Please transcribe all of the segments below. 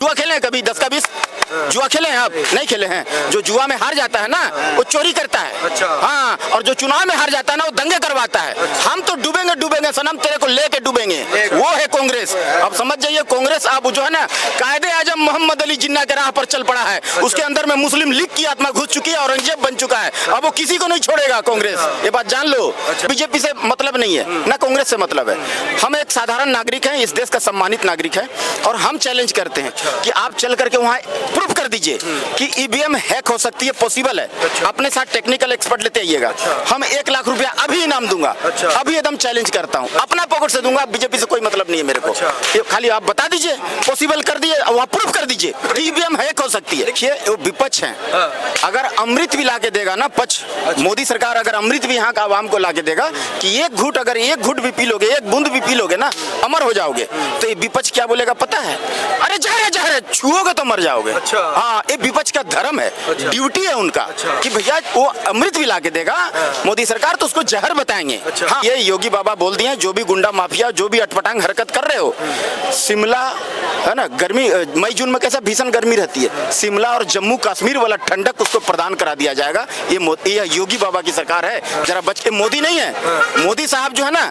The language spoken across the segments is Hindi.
जुआ खेले हैं कभी 10 का 20 जुआ खेले हैं आप? नहीं खेले हैं। जो जुआ में हार जाता है ना वो चोरी करता है। अच्छा। हाँ, और जो चुनाव में हार जाता है ना वो दंगे करवाता है। हम तो डूबेंगे डूबेंगे सनम, तेरे को लेके डूबेंगे। वो है कांग्रेस। अब समझ जाइए कांग्रेस अब जो है ना कायदे आजम मोहम्मद अली जिन्ना के राह पर चल पड़ा है। उसके अंदर में मुस्लिम लीग की आत्मा घुस चुकी है, औरंगजेब बन चुका है। अब वो किसी को नहीं छोड़ेगा कांग्रेस, ये बात जान लो। बीजेपी से मतलब नहीं है ना कांग्रेस से मतलब है। हम एक साधारण नागरिक हैं, इस देश का सम्मानित नागरिक है, और हम चैलेंज करते हैं कि आप चल करके वहाँ प्रूफ कर दीजिए कि ईवीएम हैक हो सकती है, पॉसिबल है। अपने साथ टेक्निकल एक्सपर्ट लेते आइएगा। हम 1 लाख रुपया अभी इनाम दूंगा, अभी एकदम चैलेंज करता हूँ, अपना पॉकेट से दूंगा। बीजेपी से कोई मतलब नहीं है मेरे को। ये खाली आप बता दीजिए, पॉसिबल कर दीजिए, वहाँ प्रूफ कर दीजिए ईवीएम हैक हो सकती है। देखिए वो विपक्ष है, अगर अमृत भी ला के देगा ना पक्ष, मोदी सरकार अगर अमृत भी यहाँ का आवाम को ला के देगा कि एक घूट, अगर एक घूट भी पी लोगे, एक बूंद भी पी लोगे ना, अमर हो जाओगे, तो ये विपक्ष क्या बोलेगा पता है? अरे जहर है, छुओगे तो मर जाओगे। हाँ, ये विपक्ष का धर्म है, ड्यूटी है उनका कि भैया वो अमृत भी ला के देगा मोदी सरकार तो उसको जहर बताएंगे। हाँ, ये योगी बाबा बोल दिए, जो भी गुंडा माफिया, जो भी अटपटांग हरकत कर रहे हो, शिमला है ना, गर्मी मई जून में कैसा भीषण गर्मी रहती है, शिमला और जम्मू कश्मीर वाला ठंडक उसको प्रदान करा दिया जाएगा। ये योगी बाबा की सरकार है, जरा बच के। मोदी नहीं है, मोदी साहब जो है ना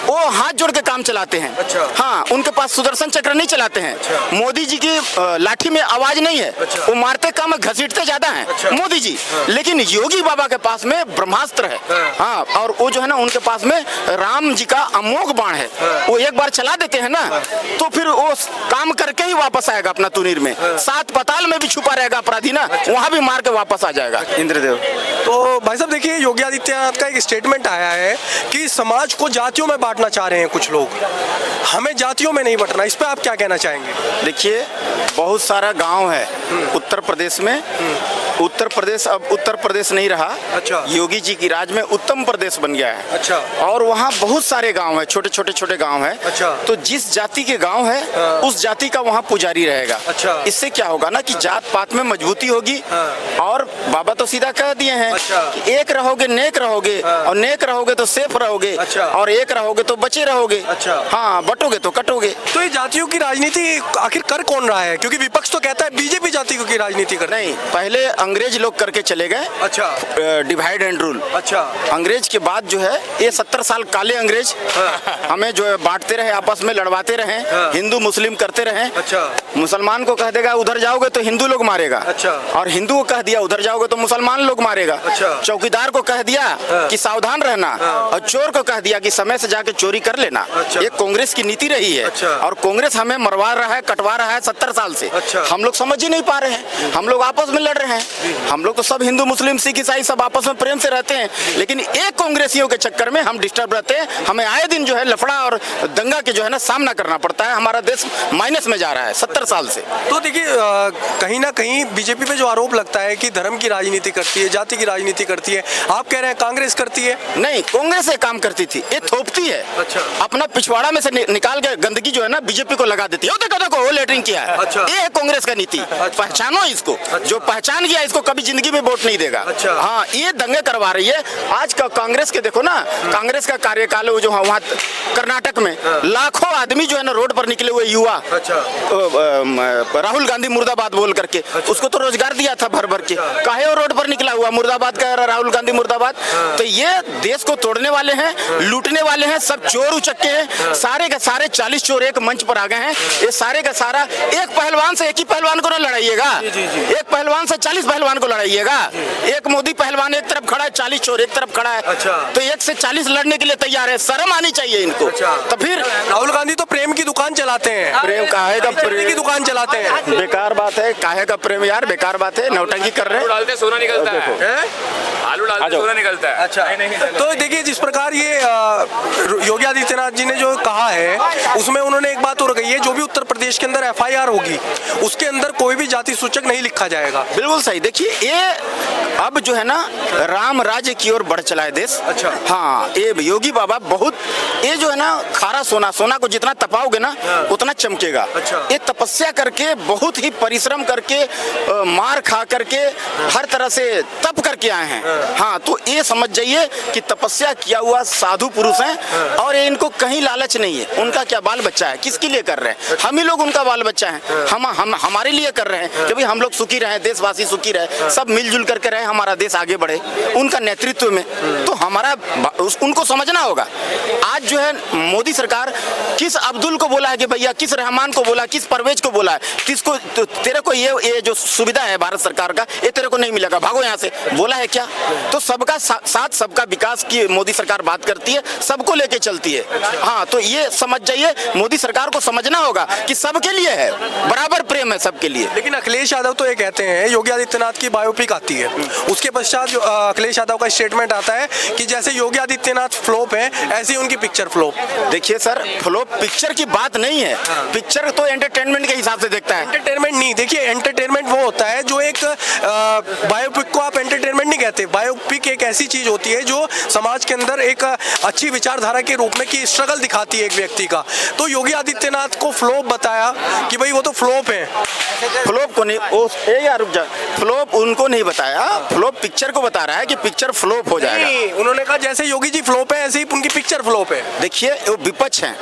वो हाथ जोड़ के काम चलाते हैं। हाँ, उनके पास सुदर्शन चक्र नहीं चलाते हैं। मोदी जी की लाठी में आवाज नहीं है, वो मारते कम घसीटते ज्यादा हैं मोदी जी। लेकिन योगी बाबा के पास में ब्रह्मास्त्र है। हाँ, और वो जो है ना उनके पास में राम जी का अमोघ बाण है। वो एक बार चला देते हैं ना तो फिर वो काम करके ही वापस आएगा अपना तुनीर में। 7 पाताल में भी छुपा रहेगा अपराधी ना, वहाँ भी मार के वापस आ जाएगा। इंद्रदेव। तो भाई साहब देखिए, योगी आदित्यनाथ का एक स्टेटमेंट आया है कि समाज को जातियों में बांटना चाह रहे हैं कुछ लोग, हमें जातियों में नहीं बांटना। इस पे आप क्या कहना चाहेंगे? देखिए बहुत सारा गांव है उत्तर प्रदेश में। उत्तर प्रदेश अब उत्तर प्रदेश नहीं रहा। अच्छा। योगी जी की राज में उत्तम प्रदेश बन गया है। अच्छा। और वहाँ बहुत सारे गांव है, छोटे गांव है। अच्छा। तो जिस जाति के गांव है उस जाति का वहाँ पुजारी रहेगा। अच्छा। इससे क्या होगा ना कि जात पात में मजबूती होगी। और बाबा तो सीधा कह दिए हैं कि एक रहोगे नेक रहोगे, और नेक रहोगे तो सेफ रहोगे, और एक रहोगे तो बचे रहोगे। अच्छा। हाँ, बटोगे तो कटोगे। तो ये जातियों की राजनीति आखिर कर कौन रहा है? क्योंकि विपक्ष तो कहता है बीजेपी जातियों की राजनीति कर। नहीं, पहले अंग्रेज लोग करके चले गए। अच्छा। Divide and rule. अच्छा। अंग्रेज के बाद जो है ये 70 साल काले अंग्रेज हमें जो है बांटते रहे, आपस में लड़वाते रहे, हिंदू मुस्लिम करते रहे। अच्छा। मुसलमान को कह देगा उधर जाओगे तो हिंदू लोग मारेगा। अच्छा। और हिंदू को कह दिया उधर जाओगे तो मुसलमान लोग मारेगा। अच्छा। चौकीदार को कह दिया कि सावधान रहना, और चोर को कह दिया कि समय से जाके चोरी कर लेना। अच्छा। ये कांग्रेस की नीति रही है। अच्छा। और कांग्रेस हमें मरवा रहा है, कटवा रहा है 70 साल से। अच्छा। हम लोग समझ ही नहीं पा रहे हैं, हम लोग आपस में लड़ रहे हैं। हम लोग तो सब हिंदू मुस्लिम सिख ईसाई सब आपस में प्रेम से रहते हैं, लेकिन एक कांग्रेसियों के चक्कर में हम डिस्टर्ब रहते हैं। हमें आए दिन जो है लफड़ा और दंगा के जो है ना सामना करना पड़ता है। हमारा देश माइनस में जा रहा है 70 साल से। तो देखिए, कहीं ना कहीं बीजेपी पे जो आरोप लगता है कि धर्म की राजनीति करती है, जाति की राजनीति करती है, आप कह रहे हैं कांग्रेस करती है? नहीं, कांग्रेस ये काम करती थी, ये थोपती है। अच्छा। अपना पिछवाड़ा में से निकाल के गंदगी जो है ना बीजेपी को लगा देती है। देखो वो लेटरिंग किया है। अच्छा। ये है कांग्रेस का नीति। पहचानो इसको। अच्छा। जो पहचान गया इसको कभी जिंदगी में वोट नहीं देगा। अच्छा। हाँ, ये दंगे करवा रही है। आज का कांग्रेस के देखो ना, कांग्रेस का कार्यकाल जो वहाँ कर्नाटक में लाखों आदमी जो है ना रोड पर निकले हुए युवा। अच्छा। राहुल गांधी मुर्दाबाद बोल करके उसको तो रोजगार दिया था भर भर के। काहे वो रोड पर निकला हुआ मुर्दाबाद कह रहा, राहुल गांधी मुर्दाबाद। तो ये देश को तोड़ने वाले हैं, लूटने वाले हैं, सब चोर उचक्के हैं। सारे के सारे 40 चोर एक मंच पर आ गए हैं। ये सारे का सारा एक पहलवान से एक ही पहलवान को ना लड़ाइएगा, एक पहलवान से 40 पहलवान को लड़ाइएगा। एक मोदी पहलवान एक तरफ खड़ा है, 40 चोर एक तरफ खड़ा है। अच्छा। तो 1 से 40 लड़ने के लिए तैयार है। शर्म आनी चाहिए इनको। अच्छा। तो फिर राहुल गांधी तो प्रेम की दुकान चलाते हैं। प्रेम काहे का प्रेम की दुकान चलाते हैं। बेकार बात है, काहे का प्रेम यार, बेकार बात है। नौटंकी कर रहे हैं। डालते सोना निकलता है, आलू डालते सोना निकलता है। अच्छा। तो देखिए, जिस प्रकार ये योगी आदित्यनाथ जी ने जो कहा है उसमें उन्होंने एक बात और कही है, जो भी उत्तर प्रदेश के अंदर FIR होगी उसके अंदर कोई भी जाति सूचक नहीं लिखा जाएगा। बिल्कुल सही। देखिए ये अब जो है ना राम राज्य की ओर बढ़ चला है देश। अच्छा। हाँ, ये योगी बाबा बहुत, ये जो है ना खारा सोना, सोना को जितना तपाओगे ना उतना चमकेगा। अच्छा। ये तपस्या करके, बहुत ही परिश्रम करके, मार खा करके, हर तरह से तप करके आए हैं। हाँ, तो ये समझ जाइए कि तपस्या किया हुआ साधु पुरुष हैं और ये इनको कहीं लालच नहीं है। उनका क्या बाल बच्चा है, किसके लिए कर रहे हैं? हम ही लोग उनका बाल बच्चा है। हम हमारे लिए कर रहे हैं कि भाई हम लोग सुखी रहे, देशवासी सुखी रहे, सब मिलजुल करके रहे, हमारा देश आगे बढ़े उनका नेतृत्व में। तो हमारा उनको समझना होगा। आज जो है मोदी सरकार किस अब्दुल को बोला है कि भैया, किस रहमान को बोला, किस परवेज को बोला है, किसको तेरे को ये जो सुविधा है भारत सरकार का, ये तेरे को नहीं मिलेगा, भागो यहाँ से, बोला है क्या? तो सबका साथ, सबका विकास की मोदी सरकार बात करती है, सबको लेके चलती है। हाँ, तो ये समझ जाइए, मोदी सरकार को समझना होगा कि सबके लिए है, बराबर प्रेम है सबके लिए। लेकिन अखिलेश यादव तो ये कहते हैं, योगी आदित्यनाथ की बायोपिक आती है, उसके पश्चात जो अखिलेश यादव का स्टेटमेंट आता है कि जैसे योगी आदित्यनाथ फ्लॉप है, ऐसी उनकी पिक्चर फ्लॉप। देखिए सर, फ्लॉप पिक्चर की बात नहीं है। पिक्चर तो एंटरटेनमेंट के हिसाब से देखता है। एंटरटेनमेंट नहीं, देखिए एंटरटेनमेंट वो होता है जो एक बायोपिक को आप एंटरटेनमेंट नहीं कहते। बायोपिक एक ऐसी चीज होती है जो समाज के अंदर एक अच्छी विचारधारा के रूप में की स्ट्रगल दिखाती है एक व्यक्ति का। तो योगी आदित्यनाथ को फ्लॉप बताया कि भाई वो तो फ्लॉप है। फ्लॉप को नहीं, यार रुक जा, फ्लॉप उनको नहीं बताया, फ्लॉप पिक्चर को बता रहा है कि पिक्चर फ्लॉप हो जाएगा। नहीं, उन्होंने कहा जैसे योगी जी फ्लॉप है, ऐसे ही उनकी पिक्चर फ्लॉप है। देखिए वो विपक्ष हैं।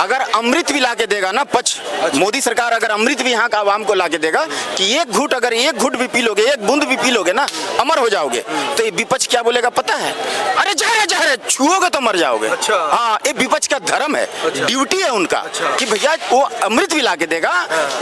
अगर अमृत भी ला के देगा ना पक्ष, मोदी सरकार अगर अमृत भी यहाँ का आवाम को ला के देगा कि एक घूंट, अगर एक घूंट भी पी लोगे, एक बूंद भी पी लोगे ना, अमर हो जाओगे, तो ये विपक्ष क्या बोलेगा पता है? अरे जहर है, जहर है, छुओगे तो मर जाओगे। अच्छा। हाँ, ये विपक्ष का धर्म है। अच्छा। ड्यूटी है उनका। अच्छा। कि भैया वो अमृत भी ला के देगा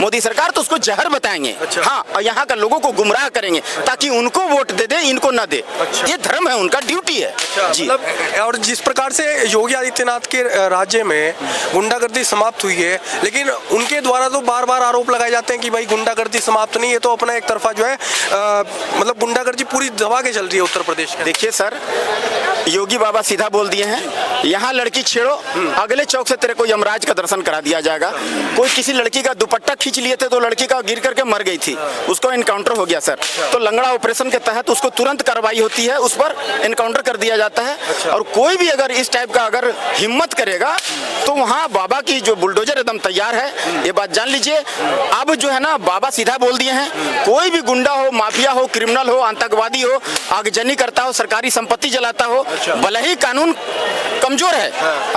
मोदी सरकार, तो उसको जहर बताएंगे। अच्छा। हाँ, और यहाँ का लोगों को गुमराह करेंगे ताकि उनको वोट दे दे, इनको ना दे। अच्छा। ये धर्म है उनका, ड्यूटी है। जी। मतलब और जिस प्रकार से योगी आदित्यनाथ के राज्य में गुंडागर्दी समाप्त हुई है, लेकिन उनके द्वारा तो बार बार आरोप लगाए जाते हैं कि भाई गुंडागर्दी समाप्त नहीं है, तो अपना एक तरफा जो है मतलब गुंडागर्दी पूरी दबा के चल रही है उत्तर प्रदेश में। देखिए सर, योगी बाबा सीधा बोल दिए हैं, यहाँ लड़की छेड़ो, अगले चौक से तेरे को यमराज का दर्शन करा दिया जाएगा। कोई किसी लड़की का दुपट्टा खींच लिए थे तो लड़की का गिर करके मर गई थी, उसको एनकाउंटर हो गया सर। तो लंगड़ा ऑपरेशन के तहत उसको तुरंत कार्रवाई होती है, उस पर एनकाउंटर कर दिया जाता है। और कोई भी अगर इस टाइप का अगर हिम्मत करेगा तो वहाँ बाबा की जो बुलडोजर एकदम तैयार है, ये बात जान लीजिए। अब जो है ना बाबा सीधा बोल दिए हैं, कोई भी गुंडा हो, माफिया हो, क्रिमिनल हो, आतंकवादी हो, आगजनी करता हो, सरकारी संपत्ति जलाता हो, भले ही कानून कमजोर है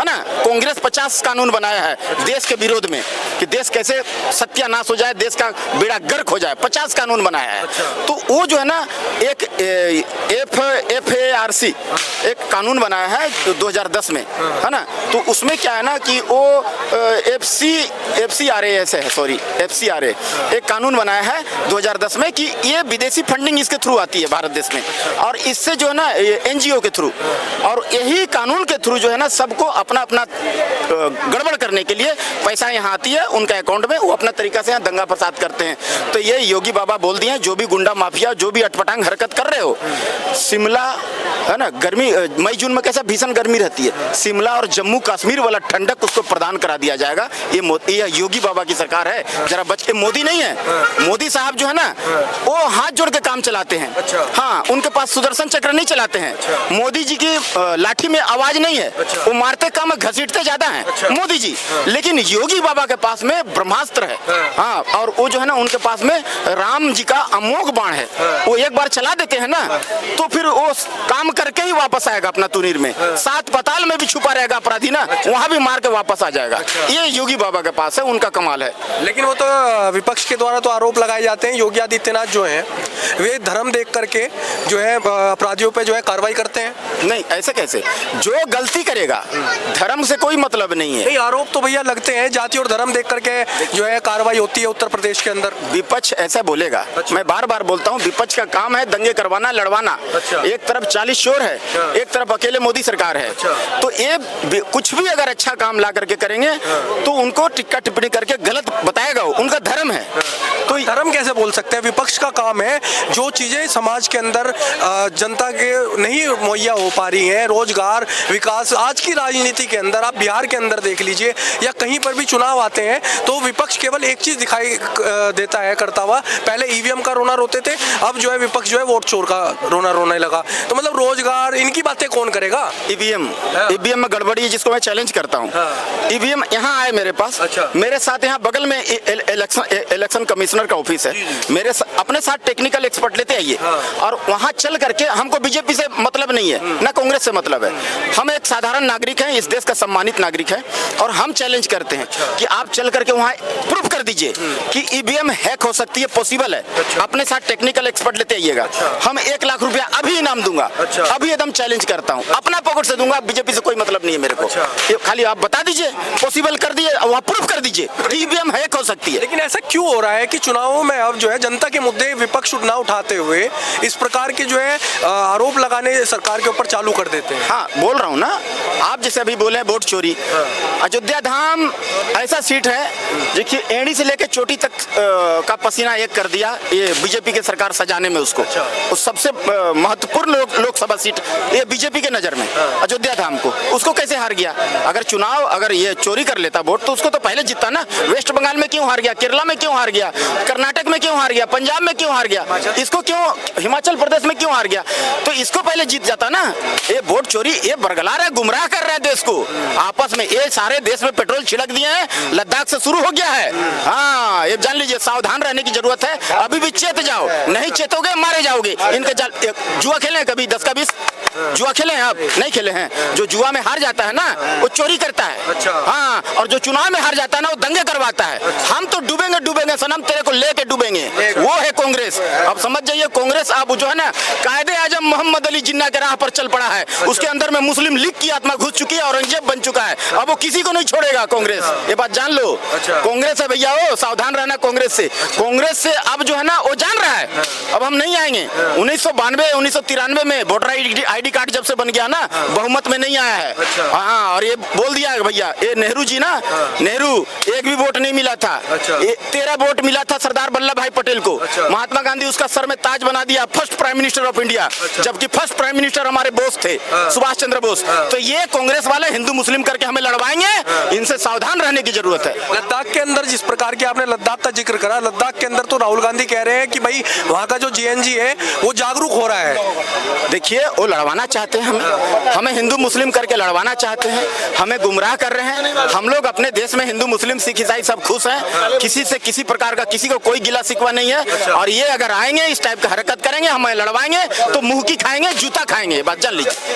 ना, कांग्रेस 50 कानून बनाया है देश के विरोध में कि देश कैसे सत्यानाश हो जाए, देश का बेड़ा गर्क हो जाए, 50 कानून बनाया है। तो वो जो है ना एक FARC एक कानून बनाया है 2010 में, है ना। तो उसमें क्या है ना कि वो FCRA एक कानून बनाया है 2010 में कि ये विदेशी फंडिंग इसके थ्रू आती है भारत देश में, और इससे जो है ना NGO के थ्रू, और यही कानून के थ्रू जो है ना सबको अपना अपना गड़बड़ करने के लिए पैसा यहाँ आती है उनका अकाउंट में, वो अपना तरीका से यहाँ दंगा फसाद करते हैं। तो ये योगी बाबा बोल दिए हैं, जो भी गुंडा माफिया, जो भी अटपटांग हरकत कर रहे हो, शिमला है ना, गर्मी मई जून में कैसा भीषण गर्मी रहती है, शिमला और जम्मू कश्मीर वाला ठंडक उसको प्रदान करा दिया जाएगा। ये योगी बाबा की सरकार है, जरा बच के। मोदी नहीं है, मोदी साहब जो है ना वो हाथ जोड़ के काम चलाते हैं। हाँ, उनके पास सुदर्शन चक्र नहीं चलाते हैं। मोदी जी की लाठी में आवाज नहीं है, वो मारते कम घसीटते ज्यादा हैं मोदी जी, लेकिन योगी बाबा के पास में ब्रह्मास्त्र है। हाँ, और वो जो है ना उनके पास में राम जी का अमोघ बाण है, वो एक बार चला देते हैं ना तो फिर वो काम करके ही वापस आएगा अपना तुनीर में, 7 पाताल में भी छुपा रहेगा अपराधी ना, वहां भी मार के वापस आ जाएगा। ये योगी बाबा के पास है, उनका कमाल है। लेकिन वो तो विपक्ष के द्वारा तो आरोप लगाए जाते हैं, योगी आदित्यनाथ जो हैं वे धर्म देख करके जो है अपराधियों पे जो है कार्रवाई करते हैं। नहीं, ऐसे कैसे? जो गलती करेगा धर्म से कोई मतलब नहीं है। नहीं, आरोप तो भैया लगते हैं, जाति और धर्म देख करके जो है कार्रवाई होती है उत्तर प्रदेश के अंदर। विपक्ष ऐसा बोलेगा। मैं बार बार बोलता हूँ, विपक्ष का काम है दंगे करवाना, लड़वाना। एक तरफ 40 शोर है, एक तरफ अकेले मोदी सरकार है। तो ये कुछ भी अगर अच्छा काम ला करके करेंगे तो उनको टिक्का टिप्पणी करके गलत बताएगा, उनका धर्म है। तो धर्म कैसे बोल सकते हैं? विपक्ष का काम है जो चीजें समाज के अंदर जनता के नहीं मुहैया हो पा रही हैं, रोजगार, विकास। आज की राजनीति के अंदर आप बिहार के अंदर देख लीजिए या कहीं पर भी चुनाव आते हैं तो विपक्ष केवल एक चीज दिखाई देता है करता हुआ। पहले ईवीएम का रोना रोते थे, अब जो है विपक्ष जो है वोट चोर का रोना रोने लगा। तो मतलब रोजगार, इनकी बातें कौन करेगा? ईवीएम में गड़बड़ी है जिसको मैं चैलेंज करता हूँ। ईवीएम यहाँ आए मेरे पास, अच्छा। मेरे साथ यहाँ बगल में इलेक्शन कमिश्नर का ऑफिस है, मेरे अपने साथ टेक्निकल एक्सपर्ट लेते आइए और वहाँ चल करके, हमको बीजेपी से मतलब नहीं है, ना कांग्रेस से मतलब है, हम एक साधारण नागरिक हैं, इस देश का सम्मानित नागरिक है और हम चैलेंज करते हैं कि आप चल करके वहाँ प्रूफ कर दीजिए कि ईवीएम हैक हो सकती है, पॉसिबल है। अपने साथ टेक्निकल एक्सपर्ट लेते आइएगा, हम 1 लाख रुपया अभी इनाम दूंगा, अभी एकदम चैलेंज करता हूँ, अपना पॉकेट से दूंगा, बीजेपी से कोई मतलब नहीं है मेरे को। खाली आप बता दीजिए, पॉसिबल कर दिए, वहाँ प्रूफ कर दीजिए ईवीएम हैक हो सकती है। लेकिन ऐसा क्यों हो रहा है कि चुनावों में अब जो है जनता के मुद्दे विपक्ष न उठाते हुए इस प्रकार के जो है आरोप लगाने सरकार के ऊपर चालू कर देते हैं? हाँ, बोल रहा हूँ ना, आप जैसे अभी बोले वोट चोरी। अयोध्या धाम ऐसा सीट है देखिए, एड़ी से लेकर चोटी तक का पसीना एक कर दिया ये बीजेपी के सरकार सजाने में उसको। उस सबसे महत्वपूर्ण लोकसभा सीट ये बीजेपी के नजर में, अयोध्या धाम को, उसको कैसे हार गया? अगर चुनाव अगर ये चोरी कर लेता वोट तो उसको तो पहले जीतता ना। वेस्ट बंगाल में क्यों हार गया, केरला में क्यों हार गया, कर्नाटक में क्यों हार गया, पंजाब में क्यों हार गया, इसको क्यों, हिमाचल प्रदेश में क्यों हार गया? तो इसको पहले जीत जाता ना। ये वोट चोरी, ये बरगला रहा है, गुमराह कर रहा है देश को आपस में। ये सारे देश में पेट्रोल छिड़क दिए हैं, लद्दाख से शुरू हो गया है। हाँ, ये जान लीजिए, सावधान रहने की जरूरत है। अभी भी चेत जाओ, नहीं चेतोगे मारे जाओगे। इनके जुआ खेले हैं कभी 10 का 20 जुआ खेले हैं? आप नहीं खेले हैं। जो जुआ में हार जाता है ना वो चोरी करता है। अच्छा। हाँ, और जो चुनाव में हार जाता है ना वो दंगे करवाता है। हम तो डूबेंगे डूबेंगे सनम, तेरे को लेके डूबेंगे, वो है कांग्रेस। अब समझ जाइए, कांग्रेस अब जो है ना कायदे आजम मोहम्मद अली जिन्ना के राह पर चल पड़ा है। उसके अंदर में मुस्लिम लीग की आत्मा घुस चुकी है, औरंगजेब बन चुका है। अब वो किसी को नहीं छोड़ेगा कांग्रेस, ये बात जान लो। कांग्रेस है भैया, वो सावधान रहना कांग्रेस से। कांग्रेस से अब जो है ना वो जान रहा है अब हम नहीं आएंगे। 1992 1993 में वोटर आईडी कार्ड जब से बन गया ना, बहुमत में नहीं आया है। हाँ, और ये बोल दिया है भैया, ये नेहरू जी ना, नेहरू एक भी वोट नहीं मिला था। 13 वोट मिला था सरदार वल्लभ भाई पटेल को। महात्मा गांधी उसका सर में ताज बना दिया, first prime minister of India, जबकि फर्स्ट प्राइम मिनिस्टर हमारे बोस थे, सुभाष चंद्र बोस। तो ये कांग्रेस वाले हिंदू मुस्लिम करके हमें लड़वाएंगे, इनसे सावधान रहने की जरूरत है। लद्दाख के अंदर जिस प्रकार के आपने लद्दाख का जिक्र करा, लद्दाख के अंदर तो राहुल गांधी कह रहे हैं कि भाई वहाँ का जो जेएनजी है वो जागरूक हो रहा है। देखिए, वो लड़वाना चाहते हैं हमें हिंदू मुस्लिम करके लड़वाना चाहते हैं, हमें गुमराह कर रहे हैं। हम लोग अपने देश में हिंदू मुस्लिम सिख ईसाई सब खुश हैं, किसी से किसी प्रकार का किसी को कोई गिला शिकवा नहीं है। और ये अगर आएंगे इस टाइप का हरकत करेंगे, हमें लड़वाएंगे तो मुंह की खाएंगे, जूता खाएंगे, बात जान लीजिए।